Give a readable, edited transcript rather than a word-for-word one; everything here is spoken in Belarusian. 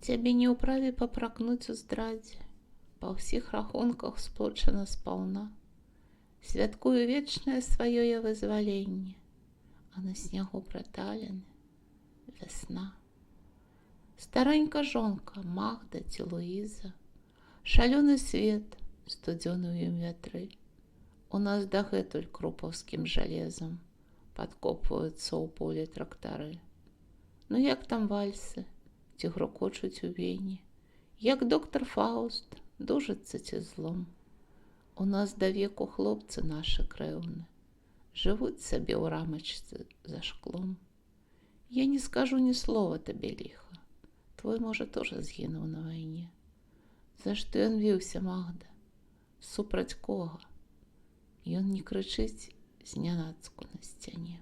Цябе не ўправе папракнуць у здрадзе, па ўсіх рахунках сплочана спаўна. Святкую вечнае сваё я вызваленне, а на снягу праталены вясна. Старенька жонка, Магда ці Луіза, шалёны свет, студзёны ў ім вятры. У нас дагэтуль крупаўскім жалезам падкопваюцца ў поле трактары. Ну як там вальсы, ці грукочуць у вені, як доктар Фауст дужыцца ці злом. У нас да веку хлопцы нашы крэўны жывуць сабе ў рамачцы за шклом. Я не скажу ні слова табе ліха, твой, можа, тоже згінуў на вайне. За што ён віўся, Магда? Супраць кога? Ён не крычыць знянацку на сцяне.